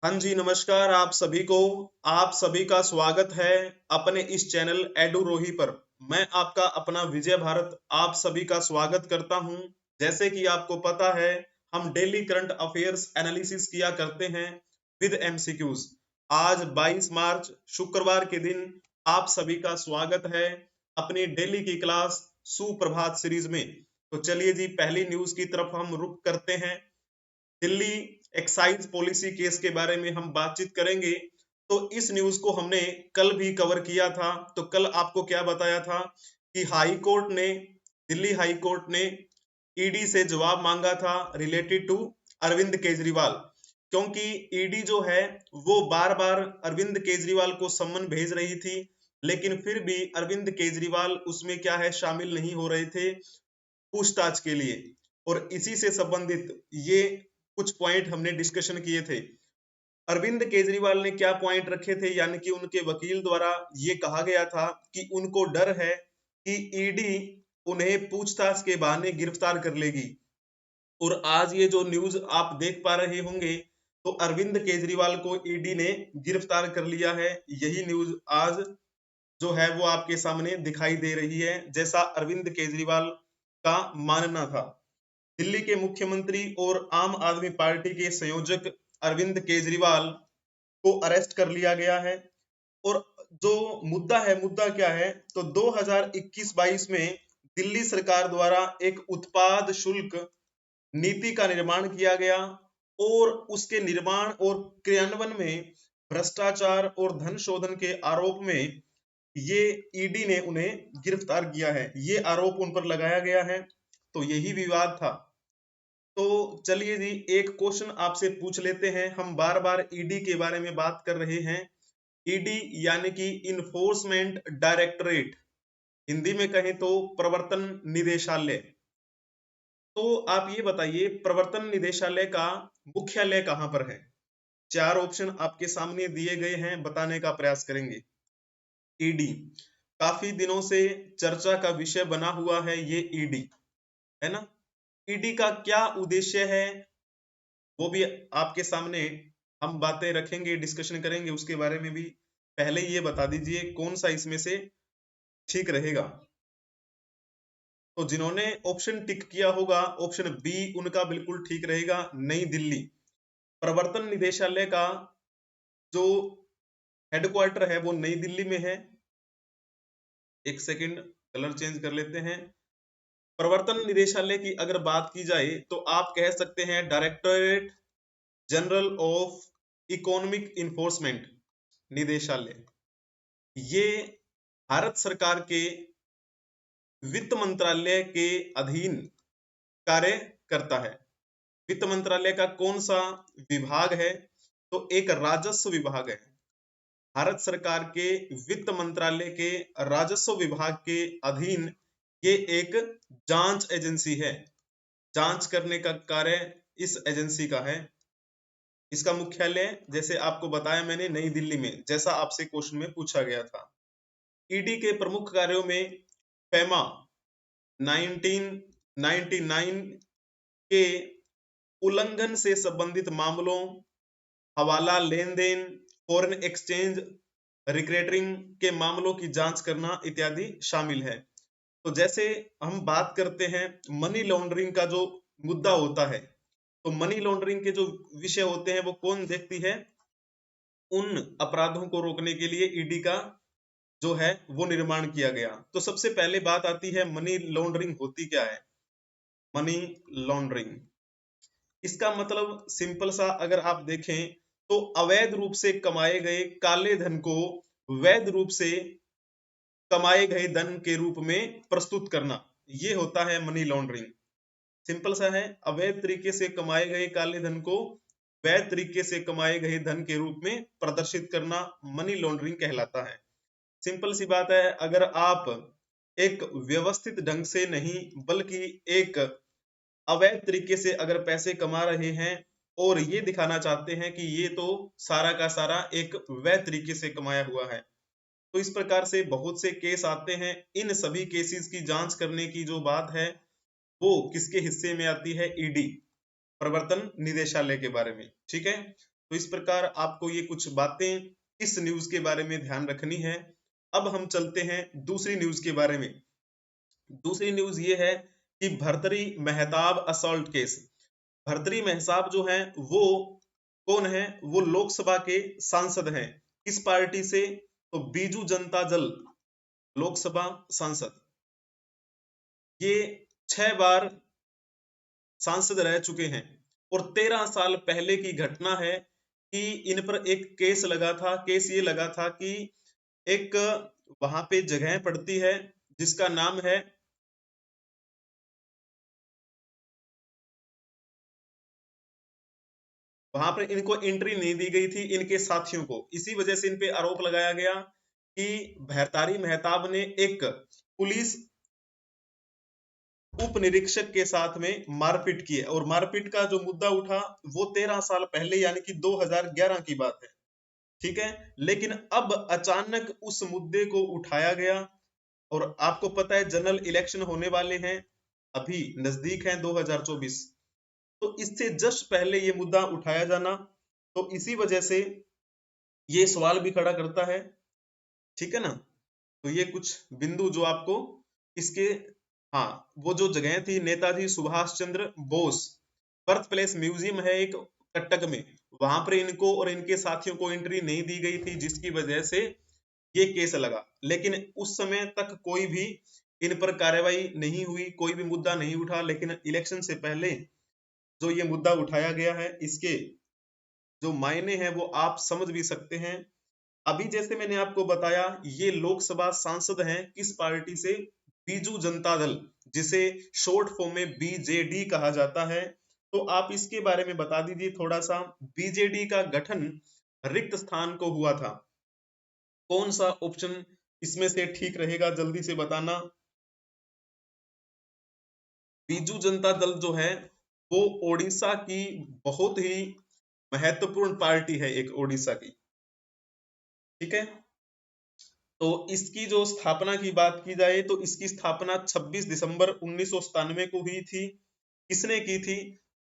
हाँ जी, नमस्कार आप सभी को। आप सभी का स्वागत है अपने इस चैनल एडुरोही पर। मैं आपका अपना विजय भारत आप सभी का स्वागत करता हूं। जैसे कि आपको पता है, हम डेली करंट अफेयर्स एनालिसिस किया करते हैं विद एमसीक्यूज। आज 22 मार्च शुक्रवार के दिन आप सभी का स्वागत है अपनी डेली की क्लास सुप्रभात सीरीज में। तो चलिए जी, पहली न्यूज की तरफ हम रुख करते हैं। दिल्ली एक्साइज पॉलिसी केस के बारे में हम बातचीत करेंगे। तो इस न्यूज को हमने कल भी कवर किया था। तो कल आपको क्या बताया था कि दिल्ली हाई कोर्ट ने ईडी से जवाब मांगा था रिलेटेड टू अरविंद केजरीवाल, क्योंकि ईडी जो है वो बार बार अरविंद केजरीवाल को सम्मन भेज रही थी, लेकिन फिर भी अरविंद केजरीवाल उसमें क्या है शामिल नहीं हो रहे थे पूछताछ के लिए। और इसी से संबंधित ये कुछ पॉइंट हमने डिस्कशन किए थे। अरविंद केजरीवाल ने क्या पॉइंट रखे थे, यानी कि उनके वकील द्वारा ये कहा गया था कि उनको डर है कि ईडी उन्हें पूछताछ के बहाने गिरफ्तार कर लेगी। और आज ये जो न्यूज आप देख पा रहे होंगे, तो अरविंद केजरीवाल को ईडी ने गिरफ्तार कर लिया है। यही न्यूज आज जो है वो आपके सामने दिखाई दे रही है, जैसा अरविंद केजरीवाल का मानना था। दिल्ली के मुख्यमंत्री और आम आदमी पार्टी के संयोजक अरविंद केजरीवाल को अरेस्ट कर लिया गया है। और जो मुद्दा क्या है, तो 2021-22 में दिल्ली सरकार द्वारा एक उत्पाद शुल्क नीति का निर्माण किया गया और उसके निर्माण और क्रियान्वयन में भ्रष्टाचार और धन शोधन के आरोप में ये ईडी ने उन्हें गिरफ्तार किया है। ये आरोप उन पर लगाया गया है। तो यही विवाद था। तो चलिए जी, एक क्वेश्चन आपसे पूछ लेते हैं। हम बार बार ईडी के बारे में बात कर रहे हैं। ईडी यानी कि इन्फोर्समेंट डायरेक्टरेट, हिंदी में कहें तो प्रवर्तन निदेशालय। तो आप ये बताइए, प्रवर्तन निदेशालय का मुख्यालय कहां पर है? चार ऑप्शन आपके सामने दिए गए हैं, बताने का प्रयास करेंगे। ईडी काफी दिनों से चर्चा का विषय बना हुआ है, ये ईडी है ना। ईडी का क्या उद्देश्य है वो भी आपके सामने हम बातें रखेंगे, डिस्कशन करेंगे उसके बारे में भी। पहले ये बता दीजिए कौन सा इसमें से ठीक रहेगा। तो जिन्होंने ऑप्शन टिक किया होगा, ऑप्शन बी उनका बिल्कुल ठीक रहेगा, नई दिल्ली। प्रवर्तन निदेशालय का जो हेडक्वार्टर है वो नई दिल्ली में है। एक सेकंड, कलर चेंज कर लेते हैं। प्रवर्तन निदेशालय की अगर बात की जाए तो आप कह सकते हैं directorate general of economic enforcement निदेशालय। ये भारत सरकार के वित्त मंत्रालय के अधीन कार्य करता है। वित्त मंत्रालय का कौन सा विभाग है? तो एक राजस्व विभाग है। भारत सरकार के वित्त मंत्रालय के राजस्व विभाग के अधीन ये एक जांच एजेंसी है। जांच करने का कार्य इस एजेंसी का है। इसका मुख्यालय जैसे आपको बताया मैंने नई दिल्ली में, जैसा आपसे क्वेश्चन में पूछा गया था। ईडी के प्रमुख कार्यों में फेमा 1999 के उल्लंघन से संबंधित मामलों, हवाला लेन देन, फॉरेन एक्सचेंज रिकरेटिंग के मामलों की जांच करना इत्यादि शामिल है। तो जैसे हम बात करते हैं मनी लॉन्ड्रिंग का जो मुद्दा होता है, तो मनी लॉन्ड्रिंग के जो विषय होते हैं वो कौन देखती है? उन अपराधों को रोकने के लिए ईडी का जो है वो निर्माण किया गया। तो सबसे पहले बात आती है मनी लॉन्ड्रिंग होती क्या है? मनी लॉन्ड्रिंग, इसका मतलब सिंपल सा अगर आप देखें तो अवैध रूप से कमाए गए काले धन को वैध रूप से कमाए गए धन के रूप में प्रस्तुत करना, ये होता है मनी लॉन्ड्रिंग। सिंपल सा है, अवैध तरीके से कमाए गए काले धन को वैध तरीके से कमाए गए धन के रूप में प्रदर्शित करना मनी लॉन्ड्रिंग कहलाता है। सिंपल सी बात है, अगर आप एक व्यवस्थित ढंग से नहीं बल्कि एक अवैध तरीके से अगर पैसे कमा रहे हैं और ये दिखाना चाहते हैं कि ये तो सारा का सारा एक वैध तरीके से कमाया हुआ है, तो इस प्रकार से बहुत से केस आते हैं। इन सभी केसेस की जांच करने की जो बात है वो किसके हिस्से में आती है? ईडी, प्रवर्तन निदेशालय के बारे में। ठीक है, तो इस प्रकार आपको ये कुछ बातें इस न्यूज के बारे में ध्यान रखनी है। अब हम चलते हैं दूसरी न्यूज के बारे में। दूसरी न्यूज ये है कि भर्तरी मेहताब असॉल्ट केस। भर्तरी मेहताब जो है वो कौन है? वो लोकसभा के सांसद हैं। किस पार्टी से? तो बीजू जनता दल लोकसभा सांसद। ये 6 बार सांसद रह चुके हैं और 13 साल पहले की घटना है कि इन पर एक केस लगा था। केस ये लगा था कि एक वहां पे जगह पड़ती है जिसका नाम है वहां पर इनको एंट्री नहीं दी गई थी इनके साथियों को। इसी वजह से इन पे आरोप लगाया गया कि भरतारी मेहताब ने एक पुलिस उप निरीक्षक के साथ में मारपीट की है। और मारपीट का जो मुद्दा उठा वो 13 साल पहले यानी कि 2011 की बात है। ठीक है, लेकिन अब अचानक उस मुद्दे को उठाया गया। और आपको पता है जनरल इलेक्शन होने वाले हैं, अभी नजदीक है 2024। तो इससे जस्ट पहले ये मुद्दा उठाया जाना, तो इसी वजह से ये सवाल भी खड़ा करता है। ठीक है ना? तो ये कुछ बिंदु जो आपको इसके, हाँ, वो जो जगह थी Netaji Subhash Chandra Bose birth place museum है एक कटक में, वहां पर इनको और इनके साथियों को एंट्री नहीं दी गई थी, जिसकी वजह से ये केस लगा। लेकिन उस समय तक कोई भी इन पर कार्रवाई नहीं हुई, कोई भी मुद्दा नहीं उठा। लेकिन इलेक्शन से पहले जो ये मुद्दा उठाया गया है, इसके जो मायने हैं वो आप समझ भी सकते हैं। अभी जैसे मैंने आपको बताया, ये लोकसभा सांसद हैं किस पार्टी से? बीजू जनता दल, जिसे शॉर्ट फॉर्म में बीजेडी कहा जाता है। तो आप इसके बारे में बता दीजिए थोड़ा सा। बीजेडी का गठन रिक्त स्थान को हुआ था। कौन सा ऑप्शन इसमें से ठीक रहेगा, जल्दी से बताना। बीजू जनता दल जो है वो ओडिशा की बहुत ही महत्वपूर्ण पार्टी है, एक ओडिशा की। ठीक है, तो इसकी जो स्थापना की बात की जाए तो इसकी स्थापना 26 दिसंबर 1997 को हुई थी। किसने की थी?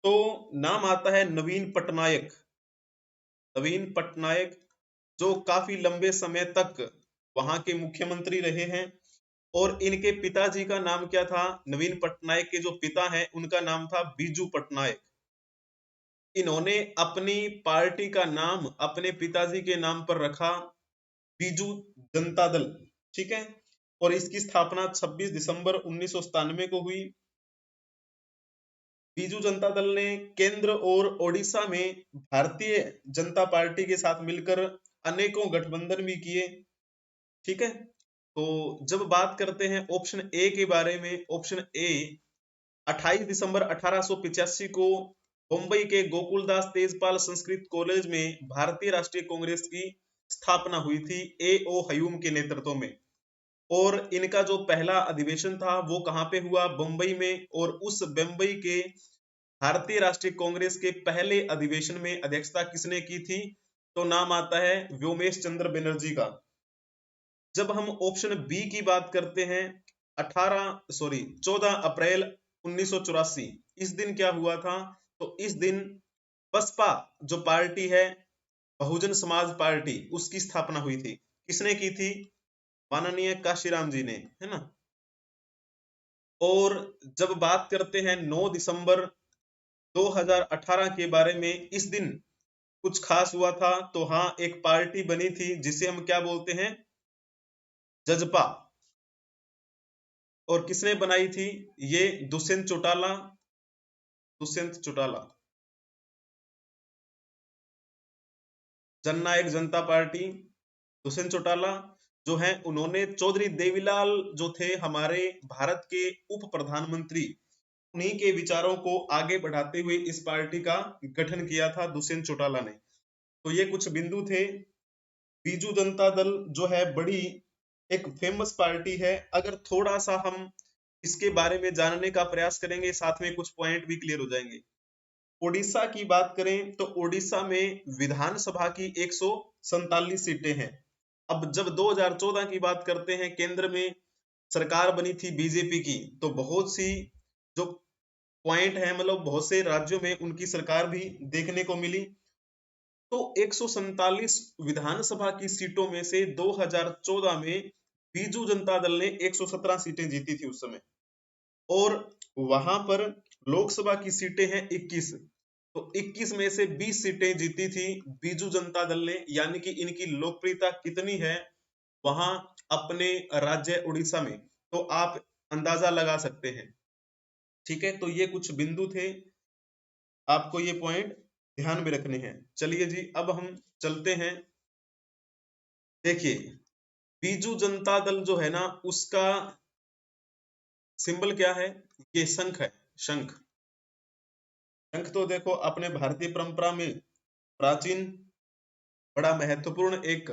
तो नाम आता है नवीन पटनायक। नवीन पटनायक जो काफी लंबे समय तक वहां के मुख्यमंत्री रहे हैं। और इनके पिताजी का नाम क्या था? नवीन पटनायक के जो पिता हैं उनका नाम था बीजू पटनायक। इन्होंने अपनी पार्टी का नाम अपने पिताजी के नाम पर रखा, बीजू जनता दल। ठीक है, और इसकी स्थापना 26 दिसंबर 1997 को हुई। बीजू जनता दल ने केंद्र और ओडिशा में भारतीय जनता पार्टी के साथ मिलकर अनेकों गठबंधन भी किए। ठीक है, तो जब बात करते हैं ऑप्शन ए के बारे में, ऑप्शन ए 28 दिसंबर 1885 को मुंबई के गोकुलदास तेजपाल संस्कृत कॉलेज में भारतीय राष्ट्रीय कांग्रेस की स्थापना हुई थी ए ओ हयूम के नेतृत्व में। और इनका जो पहला अधिवेशन था वो कहां पे हुआ? बम्बई में। और उस बम्बई के भारतीय राष्ट्रीय कांग्रेस के पहले अधिवेशन में अध्यक्षता किसने की थी? तो नाम आता है व्योमेश चंद्र बनर्जी का। जब हम ऑप्शन बी की बात करते हैं, 14 अप्रैल 1984, इस दिन क्या हुआ था? तो इस दिन बसपा जो पार्टी है, बहुजन समाज पार्टी, उसकी स्थापना हुई थी। किसने की थी? माननीय काशीराम जी ने, है ना। और जब बात करते हैं 9 दिसंबर 2018 के बारे में, इस दिन कुछ खास हुआ था। तो हाँ, एक पार्टी बनी थी जिसे हम क्या बोलते हैं? जजपा। और किसने बनाई थी? ये दुष्यंत चौटाला। दुष्यंत चौटाला, जननायक जनता पार्टी, दुष्यंत चौटाला जो है, उन्होंने चौधरी देवीलाल जो थे हमारे भारत के उप प्रधानमंत्री, उन्हीं के विचारों को आगे बढ़ाते हुए इस पार्टी का गठन किया था दुष्यंत चौटाला ने। तो ये कुछ बिंदु थे। बीजू जनता दल जो है बड़ी एक फेमस पार्टी है। अगर थोड़ा सा हम इसके बारे में जानने का प्रयास करेंगे, साथ में कुछ पॉइंट भी क्लियर हो जाएंगे। ओडिशा की बात करें तो ओडिशा में विधानसभा की 147 सीटें हैं। अब जब 2014 की बात करते हैं, केंद्र में सरकार बनी थी बीजेपी की, तो बहुत सी जो पॉइंट है, मतलब बहुत से राज्यों में उनकी सरकार भी देखने को मिली। तो 147 विधानसभा की सीटों में से 2014 में बीजू जनता दल ने 117 सीटें जीती थी उस समय, और वहां पर लोकसभा की सीटें हैं 21। तो 21 में से 20 सीटें जीती थी बीजू जनता दल ने, यानी कि इनकी लोकप्रियता कितनी है वहां अपने राज्य उड़ीसा में, तो आप अंदाजा लगा सकते हैं। ठीक है, तो ये कुछ बिंदु थे, आपको ये पॉइंट ध्यान में रखने हैं। चलिए जी, अब हम चलते हैं। देखिए, बीजू जनता दल जो है ना, उसका सिंबल क्या है? ये शंख है, शंख। शंख तो देखो अपने भारतीय परंपरा में प्राचीन बड़ा महत्वपूर्ण एक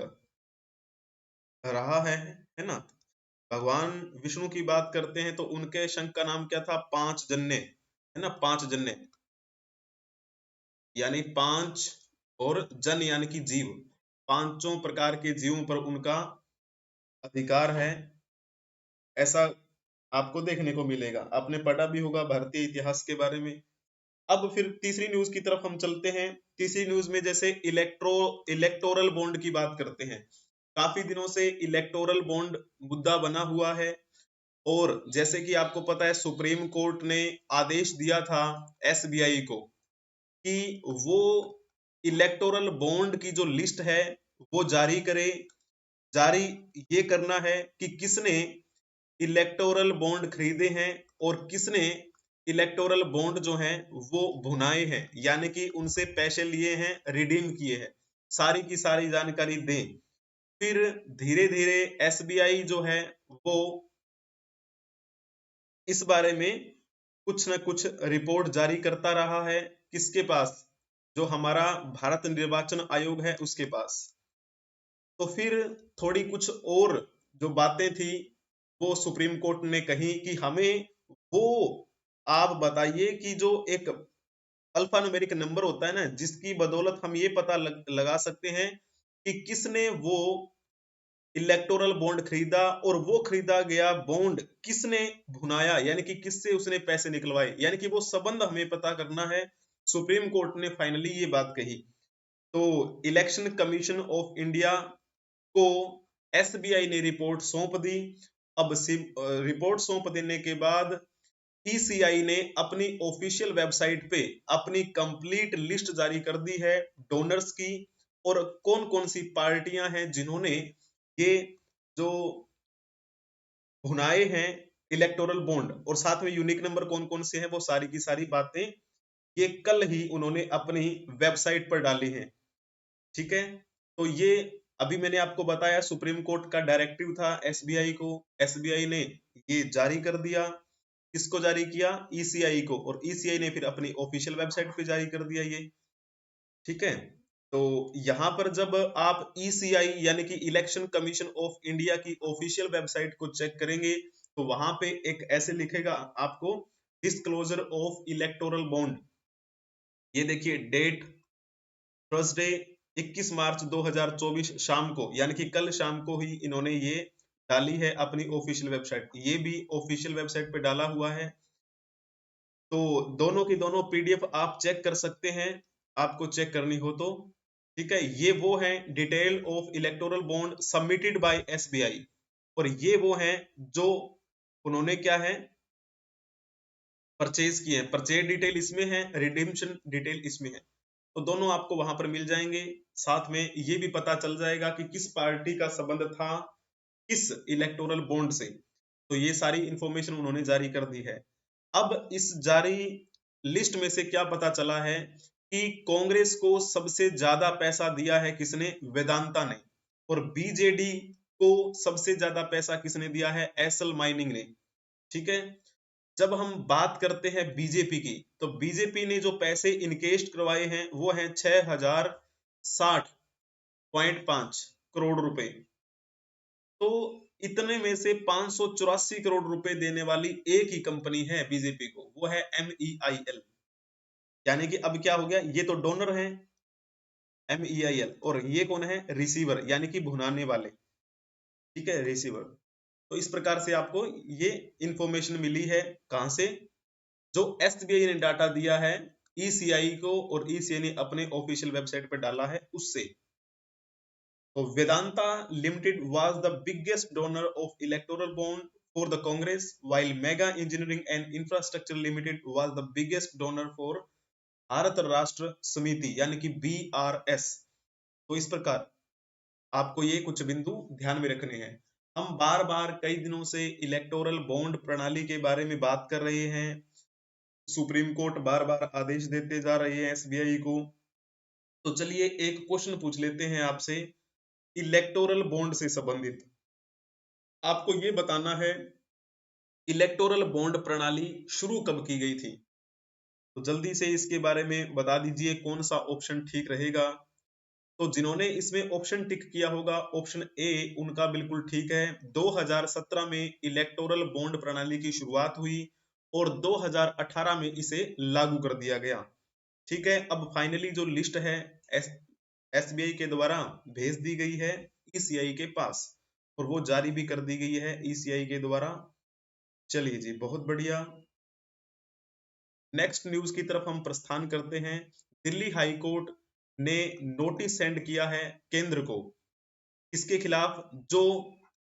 रहा है ना। भगवान विष्णु की बात करते हैं तो उनके शंख का नाम क्या था? पांच जन्य, है ना, पांच जन्य, यानी पांच, और जन यानी कि जीव, पांचों प्रकार के जीवों पर उनका अधिकार है, ऐसा आपको देखने को मिलेगा। आपने पढ़ा भी होगा भारतीय इतिहास के बारे में। अब फिर तीसरी न्यूज की तरफ हम चलते हैं। तीसरी न्यूज में जैसे इलेक्टोरल बॉन्ड की बात करते हैं। काफी दिनों से इलेक्टोरल बॉन्ड मुद्दा बना हुआ है, और जैसे कि आपको पता है सुप्रीम कोर्ट ने आदेश दिया था एसबीआई को कि वो इलेक्टोरल बॉन्ड की जो लिस्ट है वो जारी करे। जारी ये करना है कि किसने इलेक्टोरल बॉन्ड खरीदे हैं और किसने इलेक्टोरल बॉन्ड जो हैं वो भुनाए हैं, यानी कि उनसे पैसे लिए हैं, रिडीम किए हैं, सारी की सारी जानकारी दें। फिर धीरे धीरे एसबीआई जो है वो इस बारे में कुछ न कुछ रिपोर्ट जारी करता रहा है। किसके पास? जो हमारा भारत निर्वाचन आयोग है उसके पास। तो फिर थोड़ी कुछ और जो बातें थी वो सुप्रीम कोर्ट ने कही कि हमें वो आप बताइए कि जो एक अल्फा न्यूमेरिक नंबर होता है ना, जिसकी बदौलत हम ये पता लगा सकते हैं कि किसने वो इलेक्टोरल बॉन्ड खरीदा, और वो खरीदा गया बॉन्ड किसने भुनाया, यानी कि किससे उसने पैसे निकलवाए, यानी कि वो संबंध हमें पता करना है। सुप्रीम कोर्ट ने फाइनली ये बात कही। तो इलेक्शन कमीशन ऑफ इंडिया को एसबीआई ने रिपोर्ट सौंप दी। अब रिपोर्ट सौंप देने के बाद ईसीआई ने अपनी ऑफिशियल वेबसाइट पे अपनी कंप्लीट लिस्ट जारी कर दी है डोनर्स की, और कौन कौन सी पार्टियां हैं जिन्होंने ये जो भुनाए हैं इलेक्टोरल बॉन्ड, और साथ में यूनिक नंबर कौन कौन से हैं, वो सारी की सारी बातें ये कल ही उन्होंने अपनी वेबसाइट पर डाली हैं। ठीक है, तो ये अभी मैंने आपको बताया सुप्रीम कोर्ट का डायरेक्टिव था एसबीआई को, एसबीआई ने ये जारी कर दिया। किसको जारी किया? ईसीआई को, और ईसीआई ने फिर अपनी ऑफिशियल वेबसाइट पे जारी कर दिया ये। ठीक है, तो यहां पर जब आप ईसीआई यानी कि इलेक्शन कमीशन ऑफ इंडिया की ऑफिशियल वेबसाइट को चेक करेंगे तो वहां पे एक ऐसे लिखेगा आपको, डिस्क्लोजर ऑफ इलेक्टोरल बॉन्ड। ये देखिए डेट, थर्सडे 21 मार्च 2024 शाम को, यानी कि कल शाम को ही इन्होंने ये डाली है अपनी ऑफिशियल वेबसाइट। ये भी ऑफिशियल वेबसाइट पे डाला हुआ है, तो दोनों की दोनों पीडीएफ आप चेक कर सकते हैं, आपको चेक करनी हो तो। ठीक है, ये वो है detail of electoral bond submitted by SBI, और ये वो हैं जो उन्होंने क्या है परचेज किए हैं। परचेज डिटेल इसमें है, रिडीम्पशन डिटेल इसमें है, तो दोनों आपको वहां पर मिल जाएंगे। साथ में ये भी पता चल जाएगा कि किस पार्टी का संबंध था किस इलेक्टोरल बॉन्ड से। तो ये सारी इंफॉर्मेशन उन्होंने जारी कर दी है। अब इस जारी लिस्ट में से क्या पता चला है कि कांग्रेस को सबसे ज्यादा पैसा दिया है किसने? वेदांता ने। और बीजेडी को सबसे ज्यादा पैसा किसने दिया है? एसएल माइनिंग ने। ठीक है, जब हम बात करते हैं बीजेपी की, तो बीजेपी ने जो पैसे इनकेस्ट करवाए हैं वो हैं 6060.5 करोड़ रुपए। तो इतने में से 584 करोड़ रुपए देने वाली एक ही कंपनी है बीजेपी को, वो है MEIL। यानी कि अब क्या हो गया, ये तो डोनर है MEIL, और ये कौन है? रिसीवर, यानी कि भुनाने वाले। ठीक है, रिसीवर। तो इस प्रकार से आपको ये इंफॉर्मेशन मिली है, कहां से? जो एसबीआई ने डाटा दिया है ईसीआई को, और ईसीआई ने अपने ऑफिशियल वेबसाइट पर डाला है उससे। तो Vedanta limited was the biggest donor of electoral bond for the Congress, while mega engineering and infrastructure limited was the biggest donor for Bharat राष्ट्र समिति यानी कि बीआरएस। तो इस प्रकार आपको ये कुछ बिंदु ध्यान में रखने हैं। हम बार बार कई दिनों से इलेक्टोरल बॉन्ड प्रणाली के बारे में बात कर रहे हैं। सुप्रीम कोर्ट बार बार आदेश देते जा रहे हैं एसबीआई को। तो चलिए एक क्वेश्चन पूछ लेते हैं आपसे इलेक्टोरल बॉन्ड से संबंधित। आपको ये बताना है इलेक्टोरल बॉन्ड प्रणाली शुरू कब की गई थी। तो जल्दी से इसके बारे में बता दीजिए कौन सा ऑप्शन ठीक रहेगा। तो जिन्होंने इसमें ऑप्शन टिक किया होगा ऑप्शन ए उनका बिल्कुल ठीक है। 2017 में इलेक्टोरल बॉन्ड प्रणाली की शुरुआत हुई और 2018 में इसे लागू कर दिया गया। ठीक है, अब फाइनली जो लिस्ट है एसबीआई के द्वारा भेज दी गई है ईसीआई के पास और वो जारी भी कर दी गई है ईसीआई के द्वारा। चलिए जी, बहुत बढ़िया। नेक्स्ट न्यूज की तरफ हम प्रस्थान करते हैं। दिल्ली हाई कोर्ट ने नोटिस सेंड किया है केंद्र को इसके खिलाफ जो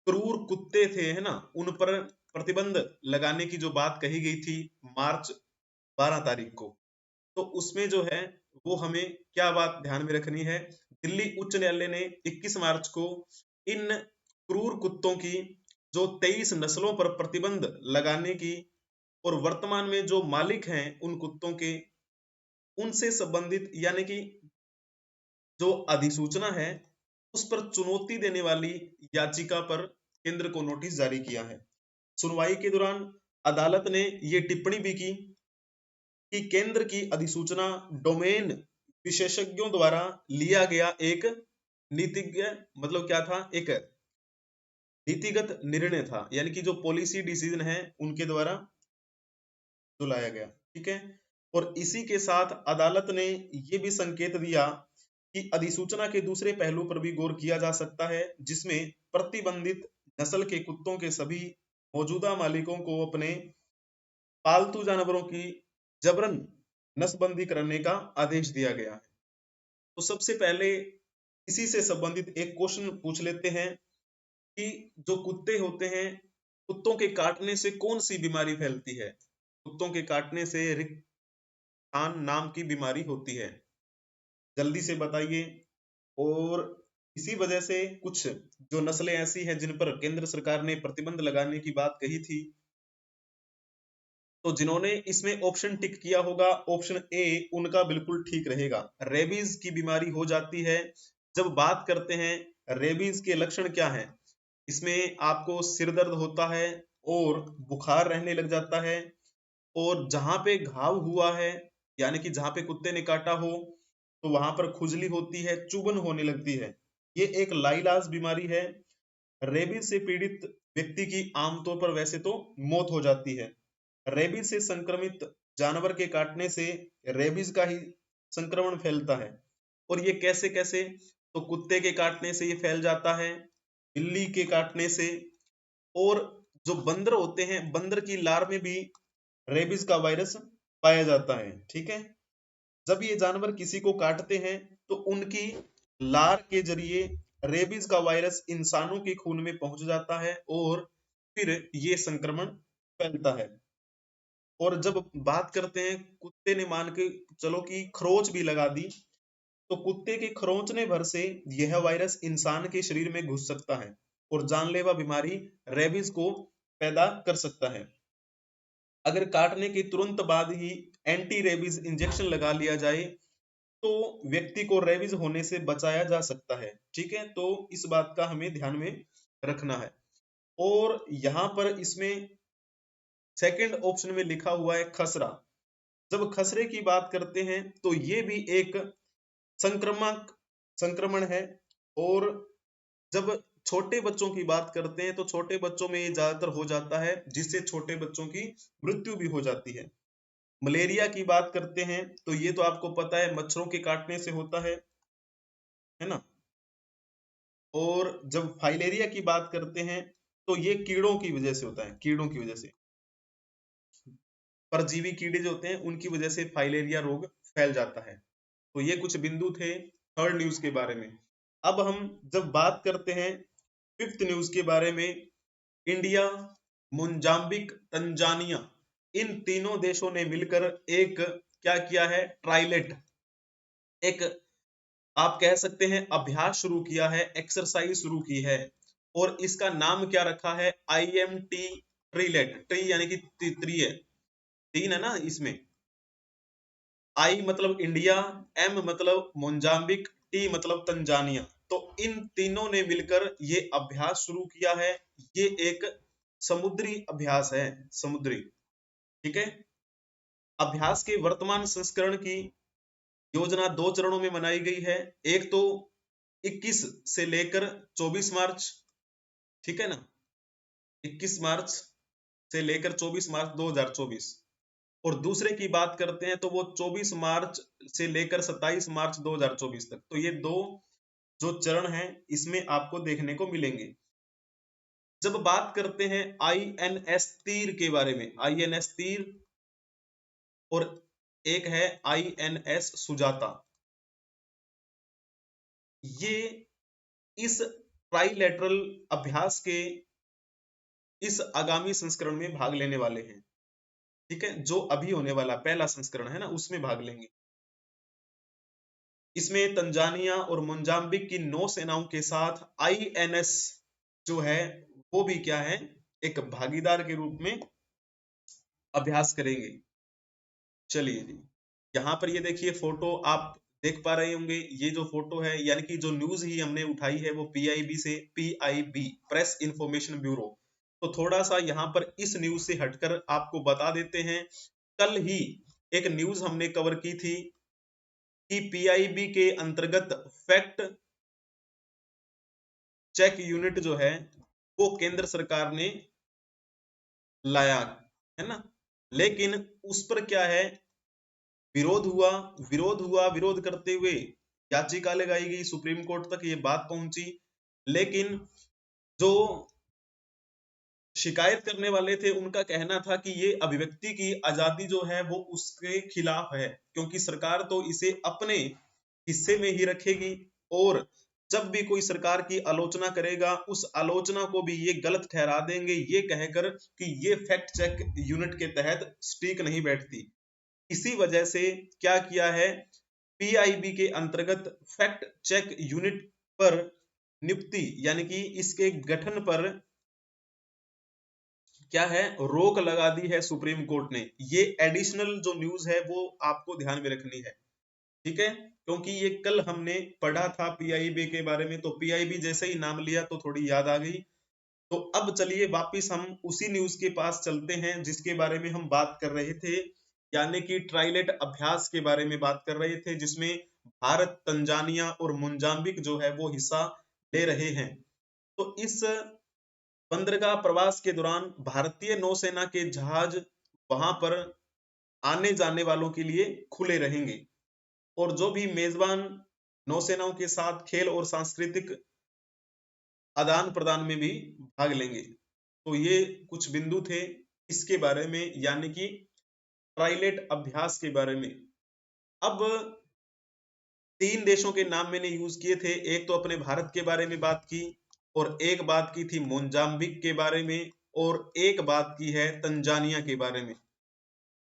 क्रूर कुत्ते थे है ना उन पर प्रतिबंध लगाने की जो बात कही गई थी मार्च 12 तारीख को। तो उसमें जो है वो हमें क्या बात ध्यान में रखनी है। दिल्ली उच्च न्यायालय ने 21 मार्च को इन क्रूर कुत्तों की जो 23 नस्लों पर प्रतिबंध लगाने की और वर्तमान में जो मालिक हैं उन कुत्तों के उनसे संबंधित यानी कि जो अधिसूचना है उस पर चुनौती देने वाली याचिका पर केंद्र को नोटिस जारी किया है। सुनवाई के दौरान अदालत ने ये टिप्पणी भी की कि केंद्र की अधिसूचना डोमेन विशेषज्ञों द्वारा लिया गया एक नीतिज्ञ मतलब क्या था, एक नीतिगत निर्णय था, यानी कि जो पॉलिसी डिसीजन है उनके द्वारा जो लाया गया। ठीक है, और इसी के साथ अदालत ने यह भी संकेत दिया कि अधिसूचना के दूसरे पहलू पर भी गौर किया जा सकता है जिसमें प्रतिबंधित नस्ल के कुत्तों के सभी मौजूदा मालिकों को अपने पालतू जानवरों की जबरन नस्बंदी करने का आदेश दिया गया है। तो सबसे पहले इसी से संबंधित एक क्वेश्चन पूछ लेते हैं कि जो कुत्ते होते हैं कुत्तों के काटने से कौन सी बीमारी फैलती है। कुत्तों के काटने से रिक्तान नाम की बीमारी होती है, जल्दी से बताइए। और इसी वजह से कुछ जो नस्लें ऐसी हैं जिन पर केंद्र सरकार ने प्रतिबंध लगाने की बात कही थी। तो जिन्होंने इसमें ऑप्शन टिक किया होगा ऑप्शन ए उनका बिल्कुल ठीक रहेगा। रेबीज की बीमारी हो जाती है। जब बात करते हैं रेबीज के लक्षण क्या हैं, इसमें आपको सिर दर्द होता है और बुखार रहने लग जाता है और जहां पे घाव हुआ है यानी कि जहां पे कुत्ते ने काटा हो तो वहां पर खुजली होती है, चुभन होने लगती है। ये एक लाइलाज बीमारी है। रेबीज से पीड़ित व्यक्ति की आमतौर पर वैसे तो मौत हो जाती है। रेबीज से संक्रमित जानवर के काटने से रेबीज का ही संक्रमण फैलता है। और ये कैसे कैसे, तो कुत्ते के काटने से ये फैल जाता है, बिल्ली के काटने से, और जो बंदर होते हैं बंदर की लार में भी रेबीज का वायरस पाया जाता है। ठीक है, जब ये जानवर किसी को काटते हैं तो उनकी लार के जरिए रेबीज का वायरस इंसानों के खून में पहुंच जाता है और फिर ये संक्रमण फैलता है। और जब बात करते हैं कुत्ते ने मान के चलो कि खरोच भी लगा दी तो कुत्ते के खरोंचने भर से यह वायरस इंसान के शरीर में घुस सकता है और जानलेवा बीमारी रेबीज को पैदा कर सकता है। अगर काटने के तुरंत बाद ही एंटी रेबीज इंजेक्शन लगा लिया जाए तो व्यक्ति को रेबीज होने से बचाया जा सकता है। ठीक है, तो इस बात का हमें ध्यान में रखना है। और यहां पर इसमें सेकंड ऑप्शन में लिखा हुआ है खसरा। जब खसरे की बात करते हैं तो ये भी एक संक्रमक संक्रमण है। और जब छोटे बच्चों की बात करते हैं तो छोटे बच्चों में ये ज्यादातर हो जाता है जिससे छोटे बच्चों की मृत्यु भी हो जाती है। मलेरिया की बात करते हैं तो ये तो आपको पता है मच्छरों के काटने से होता है ना। और जब फाइलेरिया की बात करते हैं तो ये कीड़ों की वजह से होता है, कीड़ों की वजह से। परजीवी कीड़े जो होते हैं उनकी वजह से फाइलेरिया रोग फैल जाता है। तो ये कुछ बिंदु थे थर्ड न्यूज के बारे में। अब हम जब बात करते हैं फिफ्थ न्यूज के बारे में, इंडिया, मोजाम्बिक, तंजानिया, इन तीनों देशों ने मिलकर एक क्या किया है, ट्राइलेट, एक आप कह सकते हैं अभ्यास शुरू किया है, एक्सरसाइज शुरू की है, और इसका नाम क्या रखा है, IMT ट्रीलेट। ट्री यानी कि त्रि है, तीन है ना इसमें, आई मतलब इंडिया, एम मतलब मोजाम्बिक, टी मतलब तंजानिया। तो इन तीनों ने मिलकर ये अभ्यास शुरू किया है। ये एक समुद्री अभ्यास है, समुद्री, ठीक है। अभ्यास के वर्तमान संस्करण की योजना 2 चरणों में बनाई गई है। एक तो 21 से लेकर 24 मार्च, ठीक है ना, 21 मार्च से लेकर 24 मार्च 2024, और दूसरे की बात करते हैं तो वो 24 मार्च से लेकर 27 मार्च 2024 तक। तो ये दो जो चरण हैं इसमें आपको देखने को मिलेंगे। जब बात करते हैं INS तीर के बारे में, INS तीर और एक है INS सुजाता, ये इस ट्राइलेटरल अभ्यास के इस आगामी संस्करण में भाग लेने वाले हैं, ठीक है। जो अभी होने वाला पहला संस्करण है ना, उसमें भाग लेंगे। इसमें तंजानिया और मोजाम्बिक की नौसेनाओं के साथ INS जो है वो भी क्या है, एक भागीदार के रूप में अभ्यास करेंगे। चलिए जी, यहाँ पर ये देखिए फोटो आप देख पा रहे होंगे। ये जो फोटो है यानी कि जो न्यूज ही हमने उठाई है वो PIB से, PIB प्रेस इंफॉर्मेशन ब्यूरो। तो थोड़ा सा यहाँ पर इस न्यूज से हटकर आपको बता देते हैं, कल ही एक न्यूज हमने कवर की थी कि PIB के अंतर्गत फैक्ट चेक यूनिट जो है वो केंद्र सरकार ने लाया है ना, लेकिन उस पर क्या है, विरोध हुआ, विरोध करते हुए याचिका लगाई गई, सुप्रीम कोर्ट तक ये बात पहुंची। लेकिन जो शिकायत करने वाले थे उनका कहना था कि ये अभिव्यक्ति की आजादी जो है वो उसके खिलाफ है, क्योंकि सरकार तो इसे अपने हिस्से में ही रखेगी, और जब भी कोई सरकार की आलोचना करेगा उस आलोचना को भी ये गलत ठहरा देंगे, ये कहकर कि ये फैक्ट चेक यूनिट के तहत स्टिक नहीं बैठती। इसी वजह से क्या किया है, PIB के अंतर्गत फैक्ट चेक यूनिट पर नियुक्ति यानी कि इसके गठन पर क्या है, रोक लगा दी है सुप्रीम कोर्ट ने। ये एडिशनल जो न्यूज है वो आपको ध्यान में रखनी है, ठीक है, क्योंकि ये कल हमने पढ़ा था PIB के बारे में, तो PIB जैसे ही नाम लिया तो थोड़ी याद आ गई। तो अब चलिए वापिस हम उसी न्यूज के पास चलते हैं जिसके बारे में हम बात कर रहे थे, यानी कि ट्राइलेट अभ्यास के बारे में बात कर रहे थे, जिसमें भारत, तंजानिया और मोजाम्बिक जो है वो हिस्सा ले रहे हैं। तो इस बंदरगाह प्रवास के दौरान भारतीय नौसेना के जहाज वहां पर आने जाने वालों के लिए खुले रहेंगे, और जो भी मेजबान नौसेनाओं के साथ खेल और सांस्कृतिक आदान प्रदान में भी भाग लेंगे। तो ये कुछ बिंदु थे इसके बारे में, यानी कि ट्राइलेट अभ्यास के बारे में। अब 3 देशों के नाम मैंने यूज किए थे, एक तो अपने भारत के बारे में बात की, और एक बात की थी मोजाम्बिक के बारे में, और एक बात की है तंजानिया के बारे में।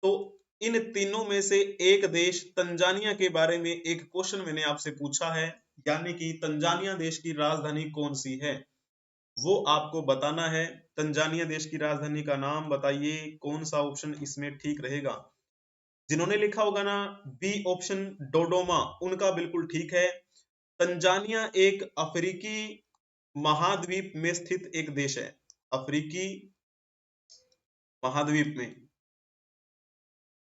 तो इन तीनों में से एक देश तंजानिया के बारे में एक क्वेश्चन मैंने आपसे पूछा है, यानी कि तंजानिया देश की राजधानी कौन सी है, वो आपको बताना है। तंजानिया देश की राजधानी का नाम बताइए, कौन सा ऑप्शन इसमें ठीक रहेगा। जिन्होंने लिखा होगा ना बी ऑप्शन डोडोमा, उनका बिल्कुल ठीक है। तंजानिया एक अफ्रीकी महाद्वीप में स्थित एक देश है, अफ्रीकी महाद्वीप में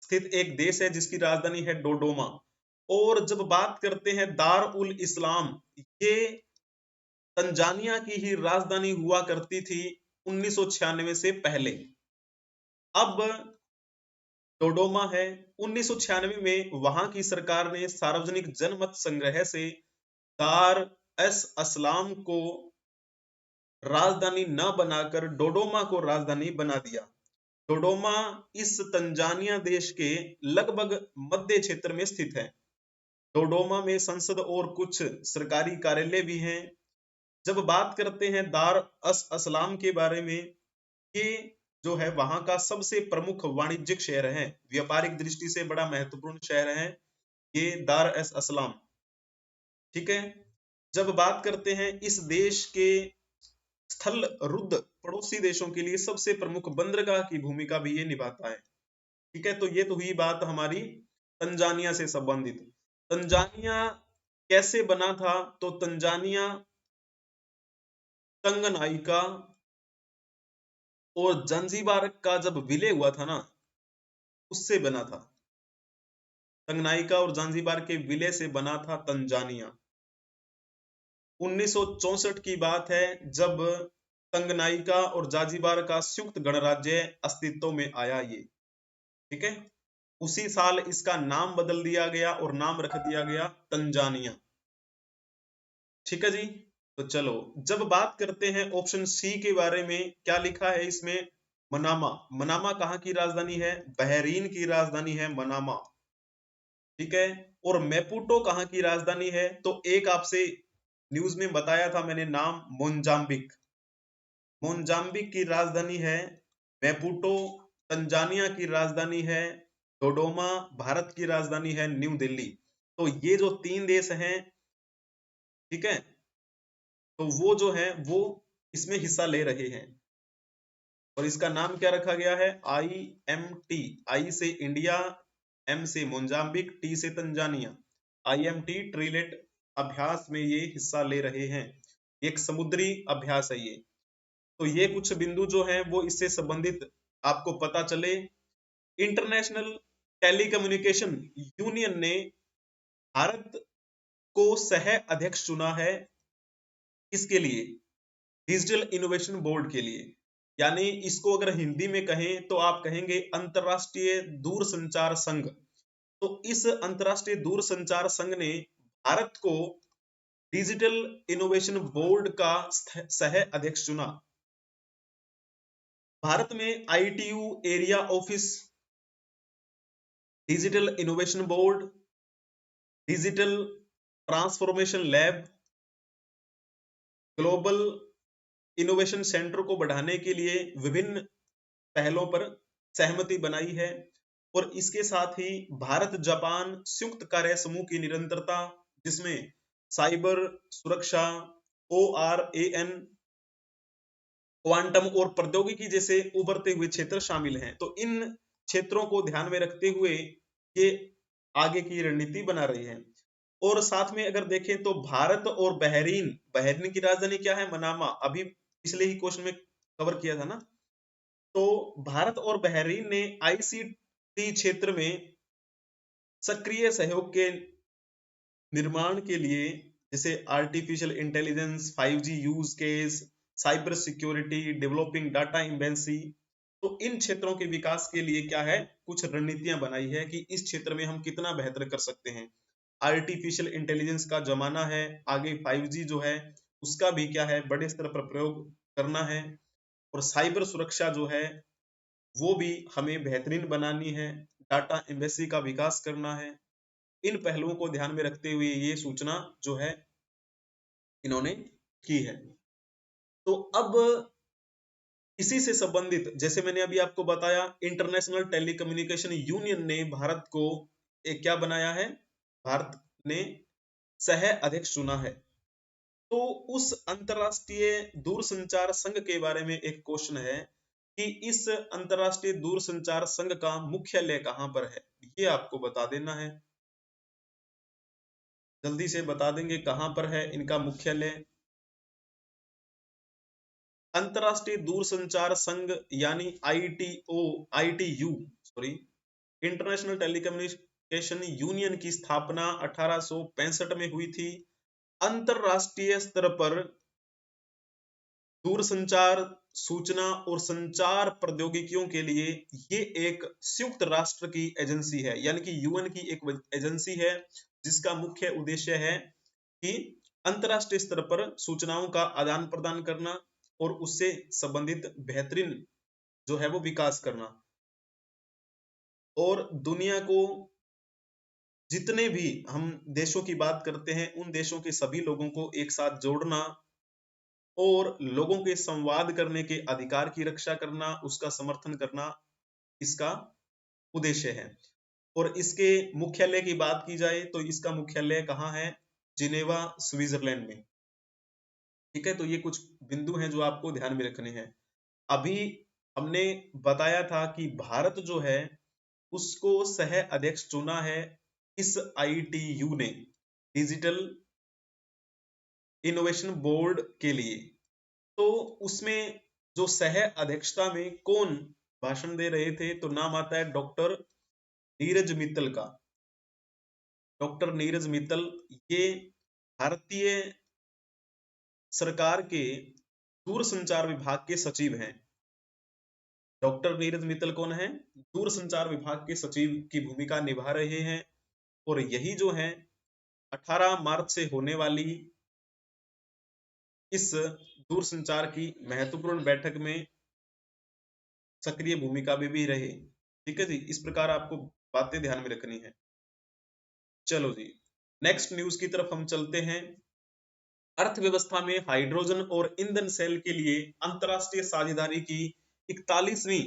स्थित एक देश है जिसकी राजधानी है डोडोमा। और जब बात करते हैं दार उल इस्लाम, ये तंजानिया की ही राजधानी हुआ करती थी 1996 से पहले। अब डोडोमा है। 1996 में वहां की सरकार ने सार्वजनिक जनमत संग्रह से दार एस असलाम को राजधानी न बनाकर डोडोमा को राजधानी बना दिया। डोडोमा इस तंजानिया देश के लगभग मध्य क्षेत्र में स्थित है। डोडोमा में संसद और कुछ सरकारी कार्यालय भी हैं। जब बात करते हैं दार अस असलाम के बारे में, ये जो है वहां का सबसे प्रमुख वाणिज्यिक शहर है, व्यापारिक दृष्टि से बड़ा महत्वपूर्ण शहर है ये दार एस असलाम। ठीक है। जब बात करते हैं इस देश के स्थल रुद्ध पड़ोसी देशों के लिए सबसे प्रमुख बंदरगाह की भूमिका भी ये निभाता है। ठीक है, तो ये तो हुई बात हमारी तंजानिया से संबंधित। तंजानिया कैसे बना था? तो तंजानिया तंगनाइका और जंजीबार का जब विलय हुआ था ना, उससे बना था। तंगनाइका और जांजीबार के विलय से बना था तंजानिया। 1964 की बात है जब तंगनाइका और जांजीबार का संयुक्त गणराज्य अस्तित्व में आया ये। ठीक है, उसी साल इसका नाम बदल दिया गया और नाम रख दिया गया तंजानिया। ठीक है जी। तो चलो, जब बात करते हैं ऑप्शन सी के बारे में, क्या लिखा है इसमें? मनामा। मनामा कहाँ की राजधानी है? बहरीन की राजधानी है मनामा। ठीक है, और मैपुटो कहाँ की राजधानी है? तो एक आपसे न्यूज में बताया था मैंने नाम, मोजाम्बिक। मोजाम्बिक की राजधानी है मैपुटो। तंजानिया की राजधानी है डोडोमा। भारत की राजधानी है न्यू दिल्ली। तो ये जो तीन देश हैं, ठीक है, तो वो जो है वो इसमें हिस्सा ले रहे हैं। और इसका नाम क्या रखा गया है? IMT। आई से इंडिया, एम से मोजाम्बिक, टी से तंजानिया। IMT ट्रिलेट अभ्यास में ये हिस्सा ले रहे हैं। एक समुद्री अभ्यास है ये। तो ये कुछ बिंदु जो हैं वो इससे संबंधित आपको पता चले। इंटरनेशनल टेलीकम्युनिकेशन यूनियन ने भारत को सह अध्यक्ष चुना है। किसके लिए? डिजिटल इनोवेशन बोर्ड के लिए। यानी इसको अगर हिंदी में कहें तो आप कहेंगे अंतरराष्ट्रीय दूरसंचार संघ। तो इस अंतरराष्ट्रीय दूरसंचार संघ ने भारत को डिजिटल इनोवेशन बोर्ड का सह अध्यक्ष चुना। भारत में ITU area office, digital innovation board, digital transformation lab, global innovation centre को बढ़ाने के लिए विभिन्न पहलों पर सहमति बनाई है। और इसके साथ ही भारत जापान संयुक्त कार्य समूह की निरंतरता, जिसमें साइबर सुरक्षा, ORAN, क्वांटम और प्रौद्योगिकी जैसे उभरते हुए क्षेत्र शामिल हैं। तो इन क्षेत्रों को ध्यान में रखते हुए ये आगे की रणनीति बना रही है। और साथ में अगर देखें तो भारत और बहरीन, बहरीन की राजधानी क्या है? मनामा। अभी पिछले ही क्वेश्चन में कवर किया था ना। तो भारत और बहरीन ने ICT क्षेत्र में सक्रिय सहयोग के निर्माण के लिए, जैसे artificial intelligence, 5G use case, cyber security, developing data embassy, तो इन क्षेत्रों के विकास के लिए क्या है, कुछ रणनीतियां बनाई है कि इस क्षेत्र में हम कितना बेहतर कर सकते हैं। आर्टिफिशियल इंटेलिजेंस का जमाना है, आगे 5G जो है उसका भी क्या है, बड़े स्तर पर प्रयोग करना है। और साइबर सुरक्षा जो है वो भी हमें बेहतरीन बनानी है, डाटा एम्बेसी का विकास करना है। इन पहलुओं को ध्यान में रखते हुए ये सूचना जो है इन्होंने की है। तो अब इसी से संबंधित, जैसे मैंने अभी आपको बताया, इंटरनेशनल टेलीकम्युनिकेशन यूनियन ने भारत को एक क्या बनाया है? भारत ने सह अध्यक्ष चुना है। तो उस अंतरराष्ट्रीय दूरसंचार संघ के बारे में एक क्वेश्चन है कि इस अंतरराष्ट्रीय दूरसंचार संघ का मुख्यालय कहां पर है? ये आपको बता देना है। जल्दी से बता देंगे कहां पर है इनका मुख्यालय। अंतरराष्ट्रीय दूरसंचार संघ यानी ITU sorry, international telecommunication union की स्थापना 1865 में हुई थी। अंतरराष्ट्रीय स्तर पर दूरसंचार, सूचना और संचार प्रौद्योगिकियों के लिए ये एक संयुक्त राष्ट्र की एजेंसी है, यानी कि UN की एक एजेंसी है जिसका मुख्य उद्देश्य है कि अंतरराष्ट्रीय स्तर पर सूचनाओं का आदान प्रदान करना और उससे संबंधित बेहतरीन जो है वो विकास करना, और दुनिया को जितने भी हम देशों की बात करते हैं उन देशों के सभी लोगों को एक साथ जोड़ना और लोगों के संवाद करने के अधिकार की रक्षा करना, उसका समर्थन करना इसका उद्देश्य है। और इसके मुख्यालय की बात की जाए तो इसका मुख्यालय कहाँ है? जिनेवा, स्विट्जरलैंड में। ठीक है, तो ये कुछ बिंदु हैं जो आपको ध्यान में रखने हैं। अभी हमने बताया था कि भारत जो है उसको सह अध्यक्ष चुना है इस ITU ने, डिजिटल इनोवेशन बोर्ड के लिए। तो उसमें जो सह अध्यक्षता में कौन भाषण दे रहे थे, तो नाम आता है डॉक्टर नीरज मित्तल का। डॉक्टर नीरज मित्तल ये भारतीय सरकार के दूरसंचार विभाग के सचिव हैं। डॉक्टर नीरज मित्तल कौन है? दूरसंचार विभाग के सचिव की भूमिका निभा रहे हैं। और यही जो है 18 मार्च से होने वाली इस दूरसंचार की महत्वपूर्ण बैठक में सक्रिय भूमिका में भी रहे। ठीक है जी, इस प्रकार आपको बातें ध्यान में रखनी है। चलो जी, नेक्स्ट न्यूज की तरफ हम चलते हैं। अर्थव्यवस्था में हाइड्रोजन और ईंधन सेल के लिए अंतरराष्ट्रीय साझेदारी की 41वीं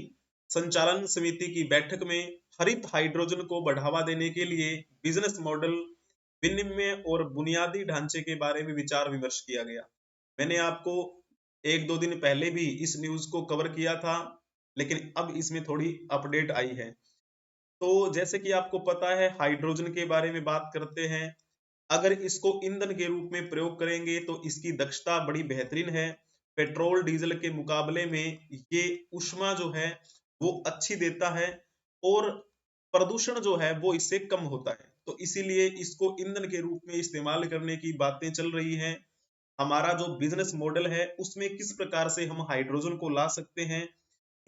संचालन समिति की बैठक में हरित हाइड्रोजन को बढ़ावा देने के लिए बिजनेस मॉडल विनिमय और बुनियादी ढांचे के बारे में विचार विमर्श किया गया। मैंने आपको 1-2 दिन पहले भी इस न्यूज को कवर किया था, लेकिन अब इसमें थोड़ी अपडेट आई है। तो जैसे कि आपको पता है हाइड्रोजन के बारे में बात करते हैं, अगर इसको ईंधन के रूप में प्रयोग करेंगे तो इसकी दक्षता बड़ी बेहतरीन है। पेट्रोल डीजल के मुकाबले में ये ऊष्मा जो है वो अच्छी देता है और प्रदूषण जो है वो इससे कम होता है। तो इसीलिए इसको ईंधन के रूप में इस्तेमाल करने की बातें चल रही हैं। हमारा जो बिजनेस मॉडल है उसमें किस प्रकार से हम हाइड्रोजन को ला सकते हैं,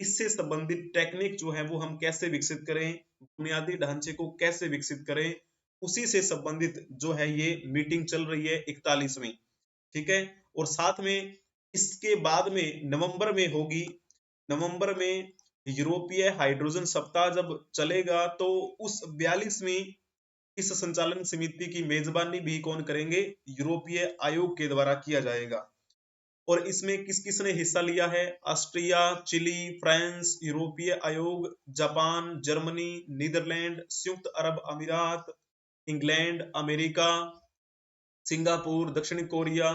इससे संबंधित टेक्निक जो है वो हम कैसे विकसित करें, बुनियादी ढांचे को कैसे विकसित करें, उसी से संबंधित जो है ये मीटिंग चल रही है 41वीं। ठीक है, और साथ में इसके बाद में नवंबर में होगी, नवंबर में यूरोपीय हाइड्रोजन सप्ताह जब चलेगा तो उस 42वीं इस संचालन समिति की मेजबानी भी कौन करेंगे? यूरोपीय आयोग के द्वारा किया जाएगा। और इसमें किस किसने हिस्सा लिया है? ऑस्ट्रिया, चिली, फ्रांस, यूरोपीय आयोग, जापान, जर्मनी, नीदरलैंड, संयुक्त अरब अमीरात, इंग्लैंड, अमेरिका, सिंगापुर, दक्षिण कोरिया।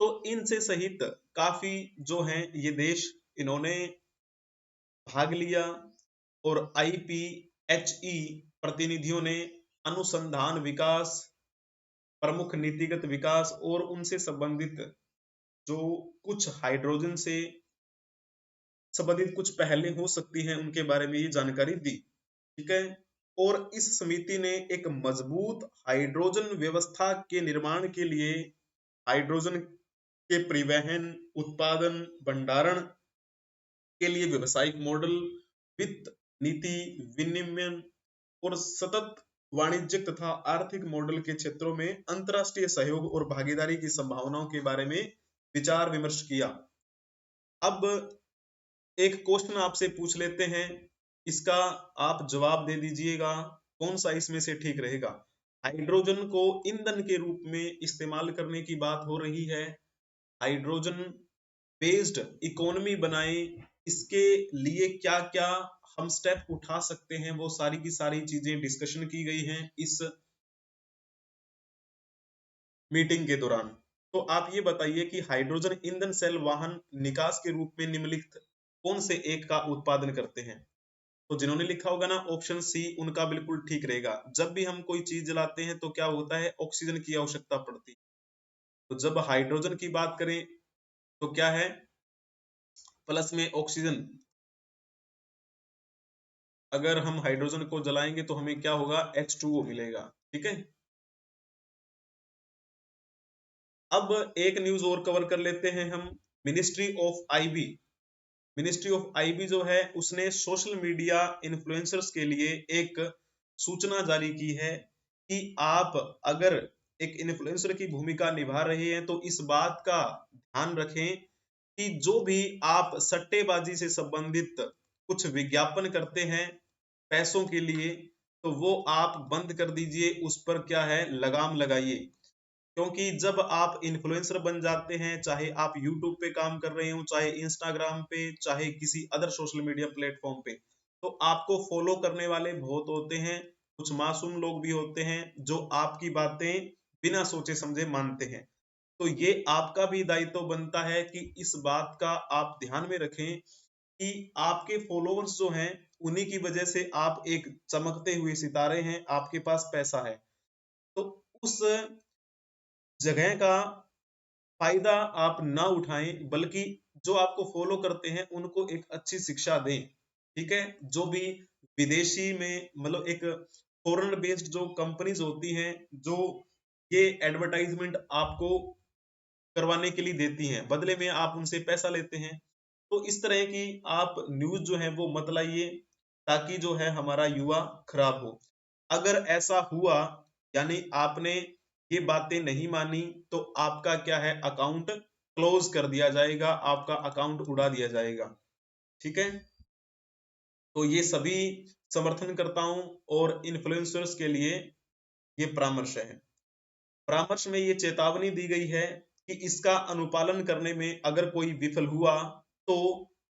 तो इनसे सहित काफी जो हैं ये देश इन्होंने भाग लिया। और IPHE प्रतिनिधियों ने अनुसंधान विकास, प्रमुख नीतिगत विकास और उनसे संबंधित जो कुछ हाइड्रोजन से संबंधित कुछ पहलें हो सकती हैं उनके बारे में ये जानकारी दी। ठीक है, और इस समिति ने एक मजबूत हाइड्रोजन व्यवस्था के निर्माण के लिए हाइड्रोजन के परिवहन, उत्पादन, भंडारण के लिए व्यवसायिक मॉडल, वित्त, नीति, विनियमन और सतत वाणिज्यिक तथा आर्थिक मॉडल के क्षेत्रों में अंतरराष्ट्रीय सहयोग और भागीदारी की संभावनाओं के बारे में विचार विमर्श किया। अब एक क्वेश्चन आपसे पूछ लेते हैं, इसका आप जवाब दे दीजिएगा कौन सा इसमें से ठीक रहेगा। हाइड्रोजन को ईंधन के रूप में इस्तेमाल करने की बात हो रही है, हाइड्रोजन बेस्ड इकोनॉमी बनाए, इसके लिए क्या क्या हम स्टेप उठा सकते हैं, वो सारी की सारी चीजें डिस्कशन की गई हैं इस मीटिंग के दौरान। तो आप ये बताइए कि हाइड्रोजन ईंधन सेल वाहन निकास के रूप में निम्नलिखित कौन से एक का उत्पादन करते हैं? तो जिन्होंने लिखा होगा ना ऑप्शन सी, उनका बिल्कुल ठीक रहेगा। जब भी हम कोई चीज जलाते हैं तो क्या होता है? ऑक्सीजन की आवश्यकता पड़ती है। तो जब हाइड्रोजन की बात करें तो क्या है? प्लस में ऑक्सीजन। अगर हम हाइड्रोजन को जलाएंगे तो हमें क्या होगा? H2O मिलेगा। ठीक है, अब एक न्यूज और कवर कर लेते हैं हम। Ministry of IB, ministry of IB जो है उसने सोशल मीडिया इन्फ्लुएंसर्स के लिए एक सूचना जारी की है कि आप अगर एक इन्फ्लुएंसर की भूमिका निभा रहे हैं तो इस बात का ध्यान रखें कि जो भी आप सट्टेबाजी से संबंधित कुछ विज्ञापन करते हैं पैसों के लिए, तो वो आप बंद कर दीजिए, उस पर क्या है लगाम लगाइए। क्योंकि जब आप इन्फ्लुएंसर बन जाते हैं, चाहे आप यूट्यूब पे काम कर रहे हो, चाहे इंस्टाग्राम पे, चाहे किसी अदर सोशल मीडिया प्लेटफॉर्म पे, तो आपको फॉलो करने वाले बहुत होते हैं। कुछ मासूम लोग भी होते हैं जो आपकी बातें बिना सोचे समझे मानते हैं। तो ये आपका भी दायित्व बनता है कि इस बात का आप ध्यान में रखें कि आपके फॉलोअर्स जो हैं, उन्हीं की वजह से आप एक चमकते हुए सितारे हैं, आपके पास पैसा है। तो उस जगह का फायदा आप ना उठाएं, बल्कि जो आपको फॉलो करते हैं उनको एक अच्छी शिक्षा दें। ठीक है, जो भी विदेशी में मतलब एक फॉरेन बेस्ड जो कंपनीज होती हैं, जो ये एडवर्टाइजमेंट आपको करवाने के लिए देती हैं, बदले में आप उनसे पैसा लेते हैं। तो इस तरह की आप न्यूज जो है वो मत लाइए, ताकि जो है हमारा युवा खराब हो। अगर ऐसा हुआ, यानी आपने ये बातें नहीं मानी, तो आपका क्या है अकाउंट क्लोज कर दिया जाएगा, आपका अकाउंट उड़ा दिया जाएगा। ठीक है, तो ये सभी समर्थनकर्ताओं और इन्फ्लुएंसर्स के लिए ये परामर्श है। परामर्श में ये चेतावनी दी गई है कि इसका अनुपालन करने में अगर कोई विफल हुआ, तो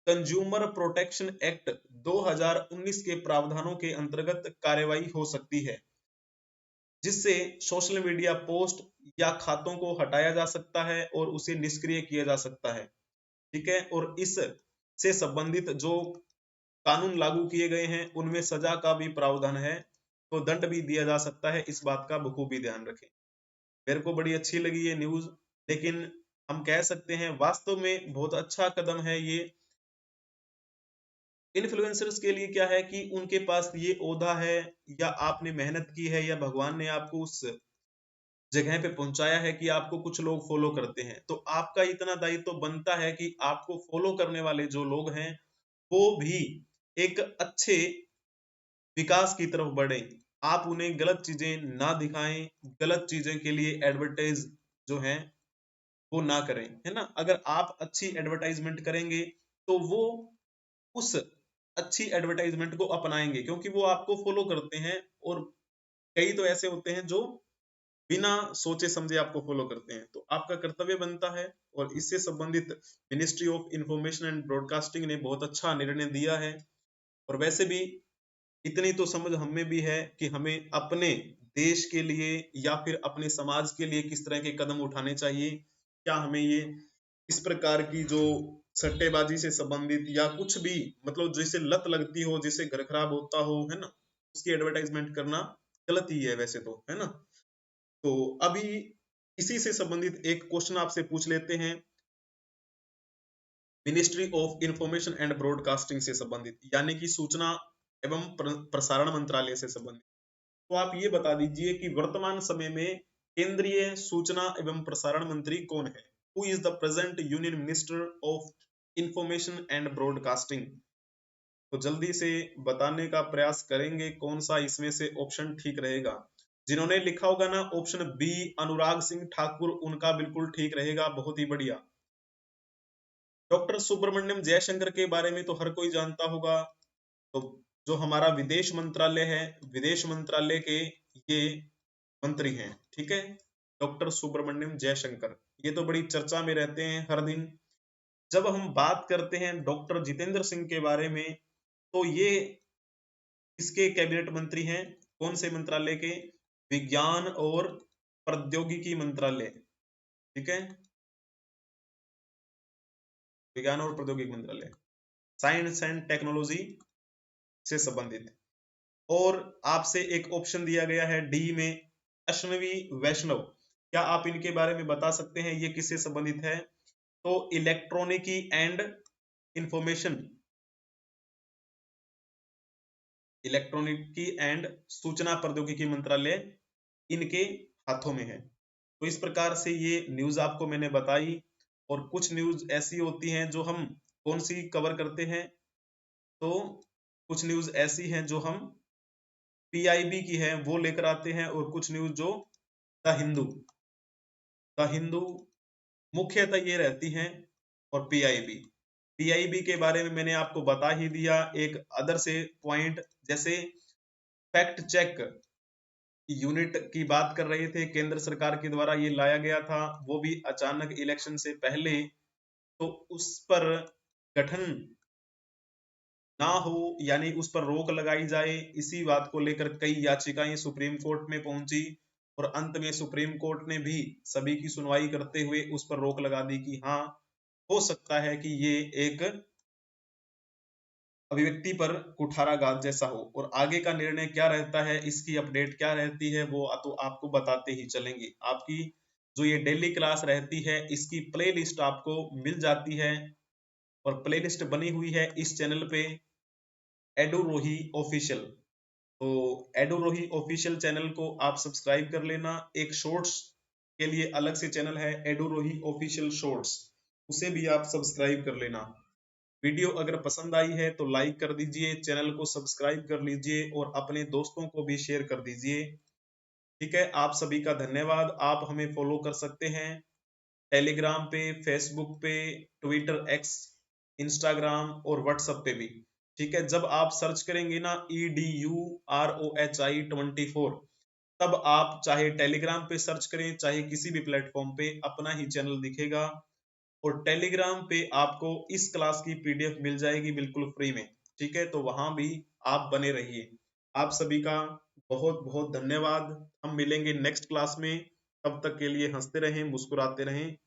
कंज्यूमर प्रोटेक्शन एक्ट 2019 के प्रावधानों के अंतर्गत कार्रवाई हो सकती है, जिससे सोशल मीडिया पोस्ट या खातों को हटाया जा सकता है और उसे निष्क्रिय किया जा सकता है। ठीक है, और इस से संबंधित जो कानून लागू किए गए हैं उनमें सजा का भी प्रावधान है, तो दंड भी दिया जा सकता है। इस बात का बखूबी ध्यान रखें। मेरे को बड़ी अच्छी लगी ये न्यूज, लेकिन हम कह सकते हैं वास्तव में बहुत अच्छा कदम है ये। इन्फ्लुएंसर्स के लिए क्या है कि उनके पास ये ओहदा है, या आपने मेहनत की है, या भगवान ने आपको उस जगह पे पहुंचाया है कि आपको कुछ लोग फॉलो करते हैं, तो आपका इतना दायित्व तो बनता है कि आपको फॉलो करने वाले जो लोग हैं वो भी एक अच्छे विकास की तरफ बढ़े। आप उन्हें गलत चीजें ना दिखाएं, गलत चीजें के लिए एडवर्टाइज जो है वो ना करें, है ना। अगर आप अच्छी एडवर्टाइजमेंट करेंगे, तो वो उस अच्छी एडवर्टाइजमेंट को अपनाएंगे, क्योंकि वो आपको फॉलो करते हैं। और कई तो ऐसे होते हैं जो बिना सोचे समझे आपको फॉलो करते हैं, तो आपका कर्तव्य बनता है। और इससे संबंधित ministry of information and broadcasting ने बहुत अच्छा निर्णय दिया है। और वैसे भी इतनी तो समझ हमें भी है कि हमें अपने देश के लिए या फिर अपने समाज के लिए किस तरह के कदम उठाने चाहिए। क्या हमें ये इस प्रकार की जो सट्टेबाजी से संबंधित या कुछ भी, मतलब जिसे लत लगती हो, जिससे घर खराब होता हो, है ना, उसकी एडवर्टाइजमेंट करना गलत ही है वैसे तो, है ना। तो अभी इसी से संबंधित एक क्वेश्चन आपसे पूछ लेते हैं, ministry of information and broadcasting से संबंधित, यानी कि सूचना एवं प्रसारण मंत्रालय से संबंधित। तो आप ये बता दीजिए कि वर्तमान समय में केंद्रीय सूचना एवं प्रसारण मंत्री कौन है? Who is the present union minister of information and broadcasting? तो जल्दी से बताने का प्रयास करेंगे कौन सा इसमें से ऑप्शन ठीक रहेगा। जिन्होंने लिखा होगा ना ऑप्शन बी अनुराग सिंह ठाकुर, उनका बिल्कुल ठीक रहेगा। बहुत ही बढ़िया। डॉक्टर सुब्रमण्यम जयशंकर के बारे में तो हर कोई जानता होगा। तो जो हमारा विदेश मंत्रालय है, विदेश मंत्रालय के ये मंत्री हैं। ठीक है, डॉक्टर सुब्रमण्यम जयशंकर, ये तो बड़ी चर्चा में रहते हैं हर दिन। जब हम बात करते हैं डॉक्टर जितेंद्र सिंह के बारे में, तो ये किसके कैबिनेट मंत्री हैं? कौन से मंत्रालय के? विज्ञान और प्रौद्योगिकी मंत्रालय। ठीक है, विज्ञान और प्रौद्योगिकी मंत्रालय, साइंस एंड टेक्नोलॉजी से संबंधित। और आपसे एक ऑप्शन दिया गया है डी में, अश्विनी वैष्णव। क्या आप इनके बारे में बता सकते हैं ये किससे संबंधित है? तो इलेक्ट्रॉनिकी एंड इंफॉर्मेशन, इलेक्ट्रॉनिकी एंड सूचना प्रौद्योगिकी मंत्रालय इनके हाथों में है। तो इस प्रकार से ये न्यूज आपको मैंने बताई। और कुछ न्यूज ऐसी होती हैं जो हम कौन सी कवर करते हैं, तो कुछ न्यूज ऐसी हैं जो हम पीआईबी की है वो लेकर आते हैं, और कुछ न्यूज जो द हिंदू, द हिंदू मुख्यतः ये रहती हैं, और पीआईबी, पीआईबी के बारे में मैंने आपको बता ही दिया। एक अदर से पॉइंट जैसे फैक्ट चेक यूनिट की बात कर रहे थे, केंद्र सरकार के द्वारा ये लाया गया था, वो भी अचानक इलेक्शन से पहले, तो उस पर गठन ना हो, यानी उस पर रोक लगाई जाए, इसी बात को लेकर कई याचिकाएं सुप्रीम कोर्ट में पहुंची और अंत में सुप्रीम कोर्ट ने भी सभी की सुनवाई करते हुए उस पर रोक लगा दी कि हाँ, हो सकता है कि ये एक अभिव्यक्ति पर कुठाराघात जैसा हो। और आगे का निर्णय क्या रहता है, इसकी अपडेट क्या रहती है, वो तो आपको बताते ही चलेंगे। आपकी जो ये डेली क्लास रहती है, इसकी प्ले लिस्ट आपको मिल जाती है और प्ले लिस्ट बनी हुई है इस चैनल पे, एडुरोही ऑफिशियल। तो एडुरोही ऑफिशियल चैनल को आप सब्सक्राइब कर लेना। एक शॉर्ट्स के लिए अलग से चैनल है, एडुरोही ऑफिशियल शॉर्ट्स, उसे भी आप सब्सक्राइब कर लेना। वीडियो अगर पसंद आई है तो लाइक कर दीजिए, चैनल को सब्सक्राइब कर लीजिए और अपने दोस्तों को भी शेयर कर दीजिए। ठीक है, आप सभी का धन्यवाद। आप हमें फॉलो कर सकते हैं टेलीग्राम पे, फेसबुक पे, ट्विटर, एक्स, इंस्टाग्राम और व्हाट्सएप पे भी। ठीक है, जब आप सर्च करेंगे ना EDUROHI24, तब आप चाहे टेलीग्राम पे सर्च करें चाहे किसी भी प्लेटफॉर्म पे, अपना ही चैनल दिखेगा। और टेलीग्राम पे आपको इस क्लास की पीडीएफ मिल जाएगी बिल्कुल फ्री में। ठीक है, तो वहां भी आप बने रहिए। आप सभी का बहुत बहुत धन्यवाद। हम मिलेंगे नेक्स्ट क्लास में, तब तक के लिए हंसते रहें, मुस्कुराते रहें।